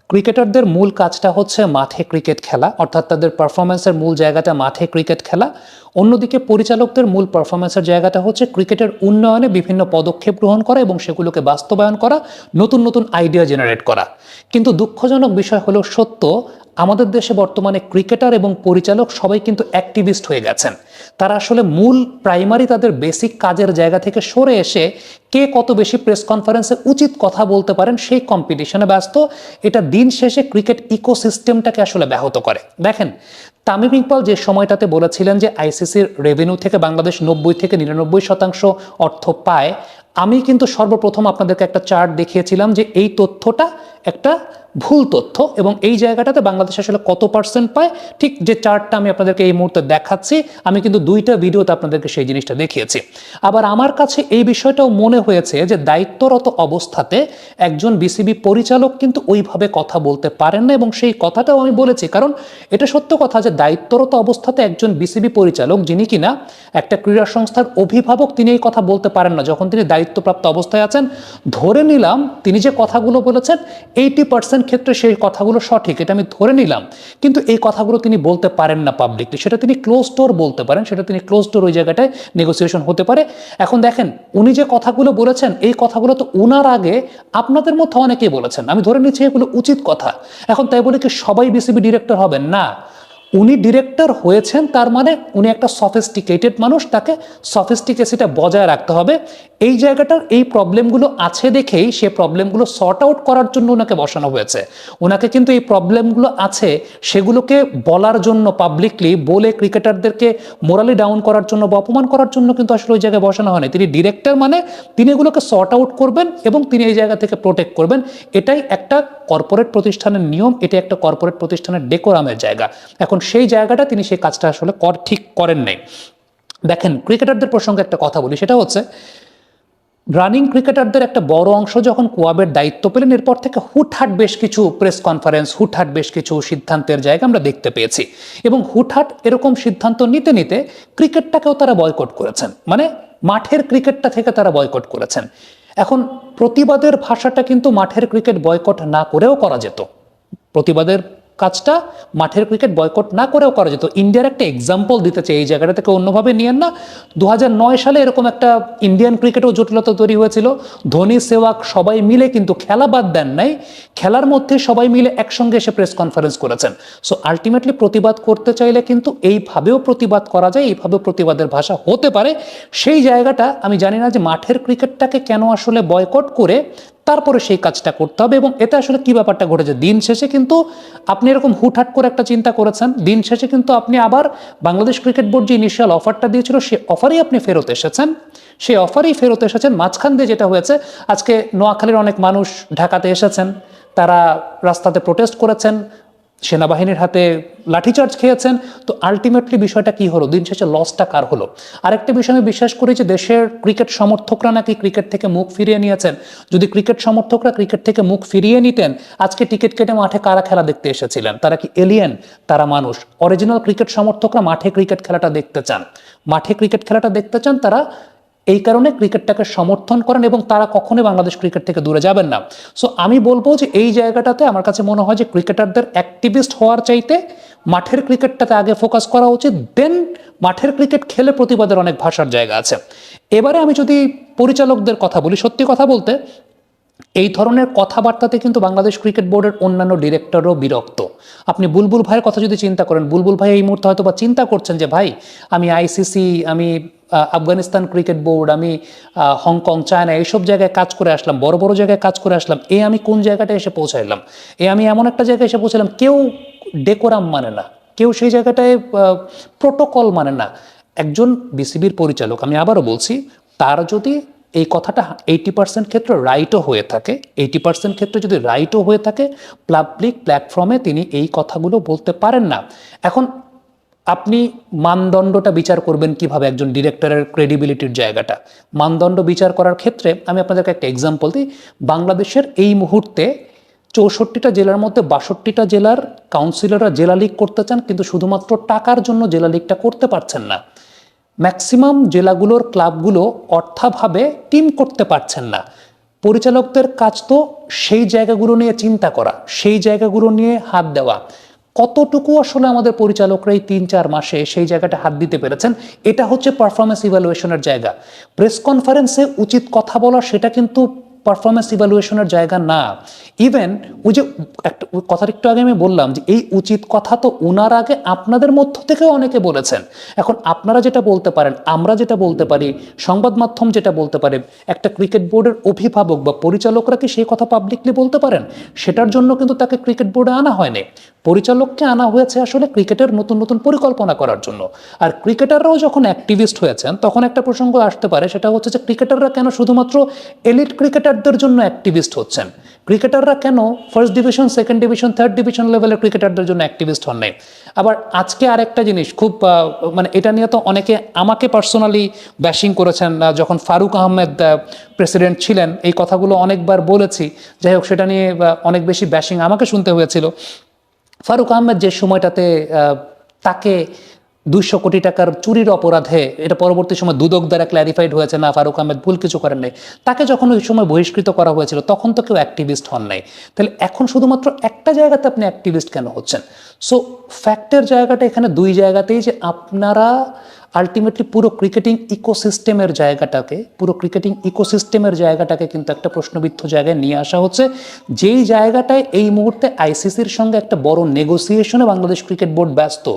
ক্রিকেটারদের মূল কাজটা হচ্ছে মাঠে ক্রিকেট খেলা, অর্থাৎ তাদের পারফরমেন্সের মূল জায়গাটা মাঠে ক্রিকেট খেলা। অন্যদিকে পরিচালকদের মূল পারফরমেন্সের জায়গাটা হচ্ছে ক্রিকেটের উন্নয়নে বিভিন্ন পদক্ষেপ গ্রহণ করা এবং সেগুলোকে বাস্তবায়ন করা, নতুন নতুন আইডিয়া জেনারেট করা। কিন্তু দুঃখজনক বিষয় হলো সত্য, আমাদের দেশে বর্তমানে ক্রিকেটার এবং পরিচালক সবাই কিন্তু অ্যাক্টিভিস্ট হয়ে গেছেন। তারা আসলে মূল প্রাইমারি তাদের বেসিক কাজের জায়গা থেকে সরে এসে কে কত বেশি প্রেস কনফারেন্সে উচিত কথা বলতে পারেন সেই কম্পিটিশনে ব্যস্ত। এটা দিন শেষে ক্রিকেট ইকোসিস্টেমটাকে আসলে ব্যাহত করে। দেখেন, তামিম ইকবাল যে সময়টাতে বলেছিলেন যে আইসিসির রেভিনিউ থেকে বাংলাদেশ 90 থেকে 99% অর্থ পায়, আমি কিন্তু সর্বপ্রথম আপনাদেরকে একটা চার্ট দেখিয়েছিলাম যে এই তথ্যটা একটা ভুল তথ্য এবং এই জায়গাটাতে বাংলাদেশ আসলে কত পার্সেন্ট পায়। ঠিক যে চার্টটা আমি আপনাদেরকে এই মুহূর্তে দেখাচ্ছি, আমি কিন্তু দুইটা ভিডিওতে আপনাদেরকে সেই জিনিসটা দেখিয়েছি। আবার আমার কাছে এই বিষয়টাও মনে হয়েছে যে দায়িত্বরত অবস্থাতে একজন বিসিবি পরিচালক কিন্তু ওইভাবে কথা বলতে পারেন না, এবং সেই কথাটাও আমি বলেছি। কারণ এটা সত্য কথা যে দায়িত্বরত অবস্থাতে একজন বিসিবি পরিচালক, যিনি কিনা একটা ক্রীড়া সংস্থার অভিভাবক, তিনি এই কথা বলতে পারেন না যখন তিনি দায়িত্বপ্রাপ্ত অবস্থায় আছেন। ধরে নিলাম তিনি যে কথাগুলো বলেছেন 80% ক্ষেত্রে সেই কথাগুলো সঠিক, এটা আমি ধরে নিলাম, কিন্তু এই কথাগুলো তিনি বলতে পারেন না পাবলিকলি। সেটা তিনি ক্লোজ ডোর বলতে পারেন, সেটা তিনি ক্লোজ ডোর ওই জায়গাটায় নেগোসিয়েশন হতে পারে। এখন দেখেন, উনি যে কথাগুলো বলেছেন এই কথাগুলো তো উনার আগে আপনাদের মধ্যে অনেকেই বলেছেন, আমি ধরে নিচ্ছি এগুলো উচিত কথা। এখন তাই বলে কি সবাই বিসিবি ডিরেক্টর হবেন? না। উনি ডিরেক্টর হয়েছেন তার মানে উনি একটা সফিস্টিকেটেড মানুষ, তাকে সফিস্টিকেসিটা বজায় রাখতে হবে। এই জায়গাটার এই প্রবলেমগুলো আছে দেখেই সে প্রবলেমগুলো সর্ট আউট করার জন্য ওনাকে বসানো হয়েছে। ওনাকে কিন্তু এই প্রবলেমগুলো আছে সেগুলোকে বলার জন্য, পাবলিকলি বলে ক্রিকেটারদেরকে মোরালি ডাউন করার জন্য বা অপমান করার জন্য কিন্তু আসলে ওই জায়গায় বসানো হয়নি। তিনি ডিরেক্টর মানে তিনি এগুলোকে সর্ট আউট করবেন এবং তিনি এই জায়গা থেকে প্রোটেক্ট করবেন। এটাই একটা কর্পোরেট প্রতিষ্ঠানের নিয়ম, এটা একটা কর্পোরেট প্রতিষ্ঠানের ডেকোরামের জায়গা। এখন সেই জায়গাটা তিনি সেই কাজটা আসলে ঠিক করেন নাই। দেখেন, ক্রিকেটারদের প্রসঙ্গে একটা কথা বলি, সেটা হচ্ছে রানিং ক্রিকেটারদের একটা বড় অংশ যখন কোয়াবের দায়িত্ব পেলেন, এরপর থেকে হুটহাট বেশ কিছু প্রেস কনফারেন্স, হুটহাট বেশ কিছু সিদ্ধান্তের জায়গা আমরা দেখতে পেয়েছি। এবং হুটহাট এরকম সিদ্ধান্ত নিতে নিতে ক্রিকেটটাকেও তারা বয়কট করেছেন, মানে মাঠের ক্রিকেটটা থেকে তারা বয়কট করেছেন। এখন প্রতিবাদের ভাষাটা কিন্তু মাঠের ক্রিকেট বয়কট না করেও করা যেত। প্রতিবাদের কাজটা মাঠের ক্রিকেট বয়কট না করেও করা যেত। ইন্ডিয়ার একটা এক্সাম্পল দিতে চাই, এই জায়গাটা থেকে অন্যভাবে নিয়েন না। 2009 সালে এরকম একটা ইন্ডিয়ান ক্রিকেটেও জটিলতা তৈরি হয়েছিল। ধোনি, সেওয়াগ সবাই মিলে কিন্তু খেলা বাদ দেন নাই, খেলার মধ্যে সবাই মিলে একসঙ্গে এসে প্রেস কনফারেন্স করেছেন। সো আলটিমেটলি প্রতিবাদ করতে চাইলে কিন্তু এইভাবেও প্রতিবাদ করা যায়, এইভাবেও প্রতিবাদের ভাষা হতে পারে। সেই জায়গাটা আমি জানি না যে মাঠের ক্রিকেটটাকে কেন আসলে বয়কট করে তারপরে সেই কাজটা করতে হবে। এবং এতে আসলে কি ব্যাপারটা ঘটেছে, দিন শেষে কিন্তু আপনি এরকম হুটহাট করে একটা চিন্তা করেছেন, দিন শেষে কিন্তু আপনি আবার বাংলাদেশ ক্রিকেট বোর্ড যে ইনিশিয়াল অফারটা দিয়েছিল সে অফারেই আপনি ফেরত এসেছেন, সেই অফারেই ফেরত এসেছেন। মাঝখান দিয়ে যেটা হয়েছে, আজকে নোয়াখালীর অনেক মানুষ ঢাকাতে এসেছেন, তারা রাস্তাতে প্রোটেস্ট করেছেন, সেনাবাহিনীর হাতে লাঠিচার্জ খেয়েছেন। তো আলটিমেটলি বিষয়টা কি হলো, দিন শেষে লসটা কার হলো? আরেকটা বিষয় আমি বিশ্বাস করি যে দেশের ক্রিকেট সমর্থকরা নাকি ক্রিকেট থেকে মুখ ফিরিয়ে নিয়েছেন। যদি ক্রিকেট সমর্থকরা ক্রিকেট থেকে মুখ ফিরিয়ে নিতেন, আজকে টিকিট কেটে মাঠে কারা খেলা দেখতে এসেছিলেন? তারা কি এলিয়েন? তারা মানুষ। অরিজিনাল ক্রিকেট সমর্থকরা মাঠে ক্রিকেট খেলাটা দেখতে চান, মাঠে ক্রিকেট খেলাটা দেখতে চান। তারা এই কারণে ক্রিকেটটাকে সমর্থন করেন এবং তারা কখনোই বাংলাদেশ ক্রিকেট থেকে দূরে যাবেন না। সো আমি বলবো যে এই জায়গাটাতে আমার কাছে মনে হয় যে ক্রিকেটারদের অ্যাক্টিভিস্ট হওয়ার চাইতে মাঠের ক্রিকেটটাতে আগে ফোকাস করা উচিত, দেন মাঠের ক্রিকেট খেলে প্রতিবাদের অনেক ভাষার জায়গা আছে। এবারে আমি যদি পরিচালকদের কথা বলি, সত্যি কথা বলতে এই ধরনের কথাবার্তাতে কিন্তু বাংলাদেশ ক্রিকেট বোর্ডের অন্যান্য ডিরেক্টরও বিরক্ত। আপনি বুলবুল ভাইয়ের কথা যদি চিন্তা করেন, বুলবুল ভাই এই মুহূর্তে হয়তো বা চিন্তা করছেন যে ভাই, আমি আইসিসি, আমি আফগানিস্তান ক্রিকেট বোর্ড, আমি হংকং, চায়না এইসব জায়গায় কাজ করে আসলাম, বড় বড় জায়গায় কাজ করে আসলাম, আমি কোন জায়গাটায় এসে পৌঁছাইলাম, আমি এমন একটা জায়গায় এসে পৌঁছালাম কেউ ডেকোরাম মানে না, কেউ সেই জায়গাটায় প্রোটোকল মানে না। একজন বিসিবির পরিচালক, আমি আবারও বলছি, তার যদি এই কথাটা 80% ক্ষেত্রে রাইটও হয়ে থাকে, 80% ক্ষেত্রে যদি রাইটও হয়ে থাকে, পাবলিক প্ল্যাটফর্মে তিনি এই কথাগুলো বলতে পারেন না। এখন আপনি মানদণ্ডটা বিচার করবেন কিভাবে, একজন ডিরেক্টরের ক্রেডিবিলিটির জায়গাটা মানদণ্ড বিচার করার ক্ষেত্রে আমি আপনাদেরকে একটা এক্সাম্পল দিই। বাংলাদেশের এই মুহূর্তে 64টা জেলার মধ্যে 62টা জেলার কাউন্সিলররা জেলা লীগ করতে চান, কিন্তু শুধুমাত্র টাকার জন্য জেলা লীগটা করতে পারছেন না। ম্যাক্সিমাম জেলাগুলোর ক্লাবগুলো অর্থাভাবে টিম করতে পারছেন না। পরিচালকদের কাজ তো সেই জায়গাগুলো নিয়ে চিন্তা করা, সেই জায়গাগুলো নিয়ে হাত দেওয়া। কতটুকু আসলে আমাদের পরিচালকরা এই 3-4 মাসে সেই জায়গাটা হাত দিতে পেরেছেন, এটা হচ্ছে পারফরমেন্স ইভ্যালুয়েশনের জায়গা। প্রেস কনফারেন্সে উচিত কথা বলা সেটা কিন্তু পারফরমেন্স ইভ্যালুয়েশনের জায়গা না। ইভেন ওই যে একটা কথার একটু আগে আমি বললাম যে এই উচিত কথা তো ওনার আগে আপনাদের মধ্য থেকেও অনেকে বলেছেন। এখন আপনারা যেটা বলতে পারেন, আমরা যেটা বলতে পারি, সংবাদ মাধ্যম যেটা বলতে পারে, একটা ক্রিকেট বোর্ডের অভিভাবক বা পরিচালকরা কি সেই কথা পাবলিকলি বলতে পারেন? সেটার জন্য কিন্তু তাকে ক্রিকেট বোর্ডে আনা হয়নি। পরিচালককে আনা হয়েছে আসলে ক্রিকেটের নতুন নতুন পরিকল্পনা করার জন্য। আর ক্রিকেটাররাও যখন অ্যাক্টিভিস্ট হয়েছেন তখন একটা প্রসঙ্গ আসতে পারে, সেটা হচ্ছে যে ক্রিকেটাররা কেন শুধুমাত্র এলিট ক্রিকেটারদের জন্য অ্যাক্টিভিস্ট হচ্ছেন, ক্রিকেটাররা কেন first division, second division, third division লেভেলের ক্রিকেটারদের জন্য অ্যাক্টিভিস্ট হন নাই? আবার আজকে আরেকটা জিনিস খুব মানে এটা নিয়ে তো অনেকে আমাকে পার্সোনালি ব্যাশিং করেছেন, যখন ফারুক আহমেদ প্রেসিডেন্ট ছিলেন এই কথাগুলো অনেকবার বলেছি। যাই হোক, সেটা নিয়ে অনেক বেশি ব্যাশিং আমাকে শুনতে হয়েছিল। ফারুক আহমেদ যে সময়টাতে তাকে 200 কোটি টাকার চুরির অপরাধে, এটা পরবর্তী সময় দুদক দ্বারা ক্ল্যারিফাইড হয়েছে না ফারুক আহমেদ ভুল কিছু করেন নাই, তাকে যখন ওই সময় বহিষ্কৃত করা হয়েছিল তখন তো কেউ অ্যাক্টিভিস্ট হন নাই। তাহলে এখন শুধুমাত্র একটা জায়গাতে আপনি অ্যাক্টিভিস্ট কেন হচ্ছেন? সো ফ্যাক্টের জায়গাটা এখানে দুই জায়গাতেই, যে আপনারা আলটিমেটলি পুরো ক্রিকেটিং ইকোসিস্টেমের জায়গাটাকে কিন্তু একটা প্রশ্নবিদ্ধ জায়গায় নিয়ে আসা হচ্ছে, যেই জায়গাটায় এই মুহূর্তে আইসিসির সঙ্গে একটা বড় নেগোসিয়েশনে বাংলাদেশ ক্রিকেট বোর্ড ব্যস্ত।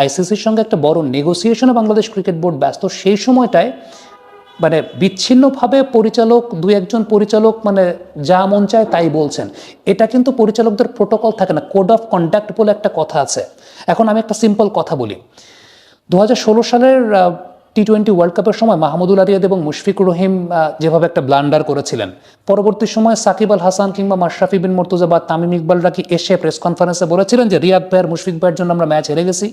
আইসিসির সঙ্গে একটা বড় নেগোসিয়েশনে বাংলাদেশ ক্রিকেট বোর্ড ব্যস্ত। সেই সময়টায় মানে বিচ্ছিন্নভাবে পরিচালক, 2-1 পরিচালক মানে যা মন চায় তাই বলছেন, এটা কিন্তু পরিচালকদের প্রোটোকল থাকে না। কোড অফ কন্ডাক্ট বলে একটা কথা আছে। এখন আমি একটা সিম্পল কথা বলি, 2016 সালের টি-20 ওয়ার্ল্ড কাপের সময় মাহমুদুল আরিয়াদ এবং মুশফিকুর রহিম যেভাবে একটা ব্লান্ডার করেছিলেন, পরবর্তী সময় সাকিব আল হাসান কিংবা মাশরাফি বিন মুর্তজা বা তামিম ইকবালরা কি এসে প্রেস কনফারেন্সে বলেছিলেন যে রিয়াদ ভাইয়ের, মুশফিক ভাইয়ের জন্য আমরা ম্যাচ হেরে গেছি?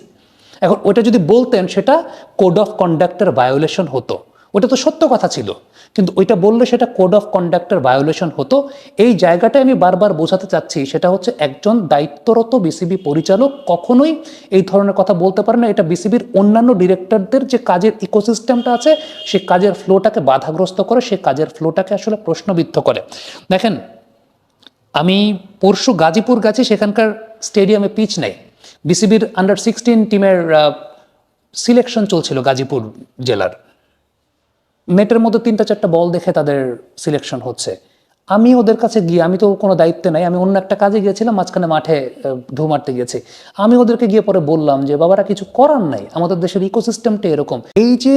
এখন ওটা যদি বলতেন সেটা কোড অফ কন্ডাক্টের ভায়োলেশন হতো, ওটা তো সত্য কথা ছিল, কিন্তু ওইটা বললে সেটা কোড অফ কন্ডাক্টের ভায়োলেশন হতো। এই জায়গাটা আমি বারবার বোঝাতে চাচ্ছি, সেটা হচ্ছে একজন দায়িত্বরত বিসিবি পরিচালক কখনোই এই ধরনের কথা বলতে পারে না। এটা বিসিবির অন্যান্য ডিরেক্টরদের যে কাজের ইকোসিস্টেমটা আছে সে কাজের ফ্লোটাকে বাধাগ্রস্ত করে, সে কাজের ফ্লোটাকে আসলে প্রশ্নবিদ্ধ করে। দেখেন, আমি পরশু গাজীপুর গেছি, সেখানকার স্টেডিয়ামে পিচ নেই। বিসিবির আন্ডার-16 টিমের সিলেকশন চলছিল গাজীপুর জেলার। নেটের মধ্যে 3-4টা বল দেখে তাদের সিলেকশন হচ্ছে। আমি ওদের কাছে গিয়ে, আমি তো কোনো দায়িত্বে নাই, আমি অন্য একটা কাজে গিয়েছিলাম, মাঝখানে মাঠে ঢু মারতে গিয়েছি। আমি ওদেরকে গিয়ে পরে বললাম যে বাবারা কিছু করার নাই, আমাদের দেশের ইকোসিস্টেমটা এরকম। এই যে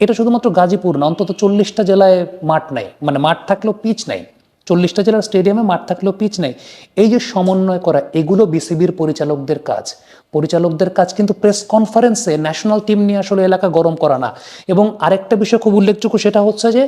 এটা শুধুমাত্র গাজীপুর না, অন্তত 40টা জেলায় মাঠ নাই, মানে মাঠ থাকলেও পিচ নাই, 40টা জেলার স্টেডিয়ামে মাঠ থাকলেও পিচ নেই। এই যে সমন্বয় করা, এগুলো বিসিবির পরিচালকদের কাজ। পরিচালকদের কাজ কিন্তু প্রেস কনফারেন্সে ন্যাশনাল টিম নিয়ে আসলে এলাকা গরম করা না। এবং আরেকটা বিষয় খুব উল্লেখযোগ্য, সেটা হচ্ছে যে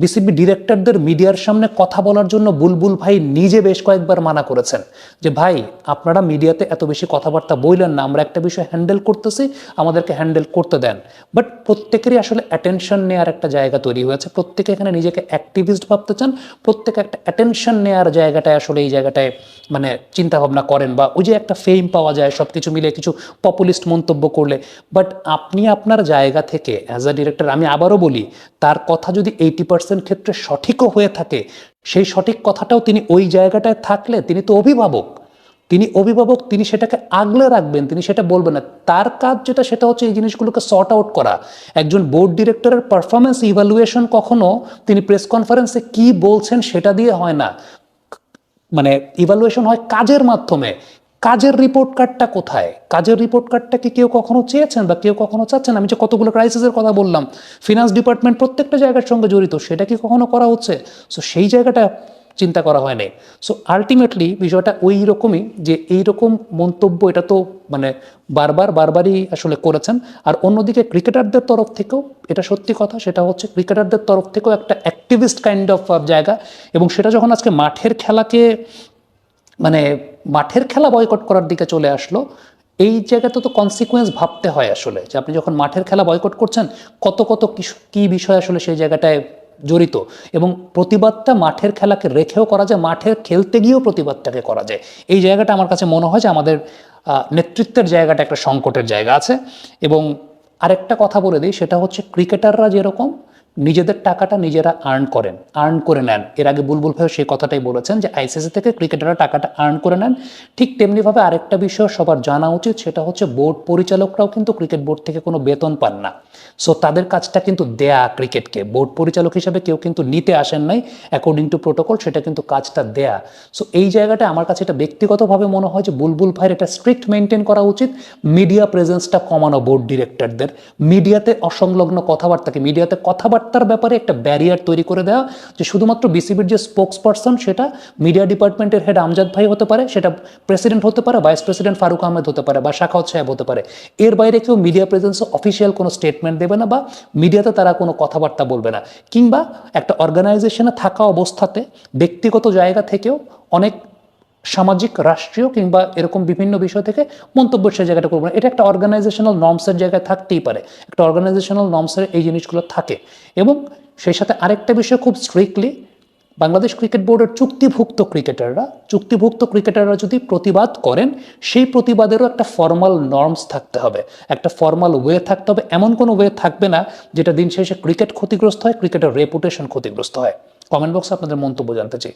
বিসিবি ডিরেক্টরদের মিডিয়ার সামনে কথা বলার জন্য বুলবুল ভাই নিজে বেশ কয়েকবার মানা করেছেন যে ভাই আপনারা মিডিয়াতে এত বেশি কথাবার্তা বললেন না, আমরা একটা বিষয় হ্যান্ডেল করতেছি, আমাদেরকে হ্যান্ডেল করতে দেন। বাট প্রত্যেকেরই আসলে অ্যাটেনশন নেওয়ার একটা জায়গা তৈরি হয়েছে, প্রত্যেকে এখানে নিজেকে অ্যাক্টিভিস্ট ভাবতে চান, প্রত্যেকে একটা অ্যাটেনশন নেওয়ার জায়গাটায় আসলে এই জায়গাটায় মানে চিন্তাভাবনা করেন, বা ওই যে একটা ফেম পাওয়া যায় সব কিছু মিলে কিছু পপুলিস্ট মন্তব্য করলে। বাট আপনি আপনার জায়গা থেকে অ্যাজ আ ডিরেক্টর, আমি আবারও বলি, তার কথা যদি 80% ক্ষেত্রে সঠিকও হয়ে থাকে, সেই সঠিক কথাটাও তিনি ওই জায়গাটায় থাকলে, তিনি তো অভিভাবক, তিনি সেটাকে আগলে রাখবেন, তিনি সেটা বলবেন না। তার কাজ যেটা, সেটা হচ্ছে এই জিনিসগুলোকে সর্ট আউট করা। একজন বোর্ড ডিরেক্টরের পারফরমেন্স ইভ্যালুয়েশন কখনো তিনি প্রেস কনফারেন্সে কি বলছেন সেটা দিয়ে হয় না, মানে ইভ্যালুয়েশন হয় কাজের মাধ্যমে। কাজের রিপোর্ট কার্ডটা কোথায়? কাজের রিপোর্ট কার্ডটা কি কেউ কখনো চেয়েছেন বা কেউ কখনো চাচ্ছেন? আমি যে কতগুলো ক্রাইসিসের কথা বললাম, ফিনান্স ডিপার্টমেন্ট প্রত্যেকটা জায়গার সঙ্গে জড়িত, সেটা কি কখনো করা হচ্ছে? সো সেই জায়গাটা চিন্তা করা হয় নাই। সো আলটিমেটলি বিষয়টা ওই রকমই, যে এইরকম মন্তব্য এটা তো মানে বারবারই আসলে করেছেন। আর অন্যদিকে ক্রিকেটারদের তরফ থেকেও এটা সত্যি কথা, সেটা হচ্ছে ক্রিকেটারদের তরফ থেকেও একটা অ্যাক্টিভিস্ট কাইন্ড অফ জায়গা। এবং সেটা যখন আজকে মাঠের খেলাকে মানে মাঠের খেলা বয়কট করার দিকে চলে আসলো, এই জায়গাতে তো কনসিকুয়েন্স ভাবতে হয় আসলে, যে আপনি যখন মাঠের খেলা বয়কট করছেন কত কি বিষয় আসলে সেই জায়গাটায় জড়িত। এবং প্রতিবাদটা মাঠের খেলাকে রেখেও করা যায়, মাঠের খেলতে গিয়েও প্রতিবাদটাকে করা যায়। এই জায়গাটা আমার কাছে মনে হয় যে আমাদের নেতৃত্বের জায়গাটা একটা সংকটের জায়গা আছে। এবং আরেকটা কথা বলে দিই, সেটা হচ্ছে ক্রিকেটাররা যেরকম, নিজেদের টাকাটা নিজেরা আর্ন করে নেন। এর আগে বুলবুল ভাই সেই কথাটাই বলেছেন যে আইসিসি থেকে ক্রিকেটাররা টাকাটা আর্ন করে নেন। ঠিক তেমনিভাবে আরেকটা বিষয় সবার জানা উচিত, সেটা হচ্ছে বোর্ড পরিচালকরাও কিন্তু ক্রিকেট বোর্ড থেকে কোনো বেতন পান না। সো তাদের কাজটা কিন্তু দেয়া ক্রিকেটকে, বোর্ড পরিচালক হিসেবে কেউ কিন্তু নিতে আসেন নাই অ্যাকর্ডিং টু প্রোটোকল, সেটা কিন্তু কাজটা দেয়া। সো এই জায়গাটা আমার কাছে এটা ব্যক্তিগতভাবে মনে হয় যে বুলবুল ভাইয়ের এটা স্ট্রিক্ট মেনটেন করা উচিত। মিডিয়া প্রেজেন্সটা কমানো বোর্ড ডিরেক্টরদের, মিডিয়াতে অসংলগ্ন কথাবার্তাকে, মিডিয়াতে কথাবার্তার ব্যাপারে একটা ব্যারিয়ার তৈরি করে দেওয়া, যে শুধুমাত্র বিসিবির যে স্পোক্স পারসন সেটা মিডিয়া ডিপার্টমেন্টের হেড আমজাদ ভাই হতে পারে, সেটা প্রেসিডেন্ট হতে পারে, ভাইস প্রেসিডেন্ট ফারুক আহমেদ হতে পারে, বা শাখাওয়াত সাহেব হতে পারে। এর বাইরে কেউ মিডিয়া প্রেজেন্সে অফিসিয়াল কোনো স্টেটমেন্ট দেবে না, বা মিডিয়াতে তারা কোনো কথাবার্তা বলবে না। কিংবা একটা অর্গানাইজেশনে থাকা অবস্থাতে ব্যক্তিগত জায়গা থেকেও অনেক সামাজিক, রাষ্ট্রীয় কিংবা এরকম বিভিন্ন বিষয় থেকে মন্তব্য সে জায়গাটা করবো না। এটা একটা অর্গানাইজেশনাল নর্মসের জায়গায় থাকতেই পারে, একটা অর্গানাইজেশনাল নর্মসের এই জিনিসগুলো থাকে। এবং সেই সাথে আরেকটা বিষয় খুব স্ট্রিক্টলি, বাংলাদেশ ক্রিকেট বোর্ডের চুক্তিভুক্ত ক্রিকেটাররা যদি প্রতিবাদ করেন, সেই প্রতিবাদেরও একটা ফর্মাল নর্মস থাকতে হবে, একটা ফর্মাল ওয়ে থাকতে হবে। এমন কোনো ওয়ে থাকবে না যেটা দিন শেষে ক্রিকেট ক্ষতিগ্রস্ত হয়, ক্রিকেটের রেপুটেশন ক্ষতিগ্রস্ত হয়। কমেন্ট বক্সে আপনাদের মন্তব্য জানতে চাই।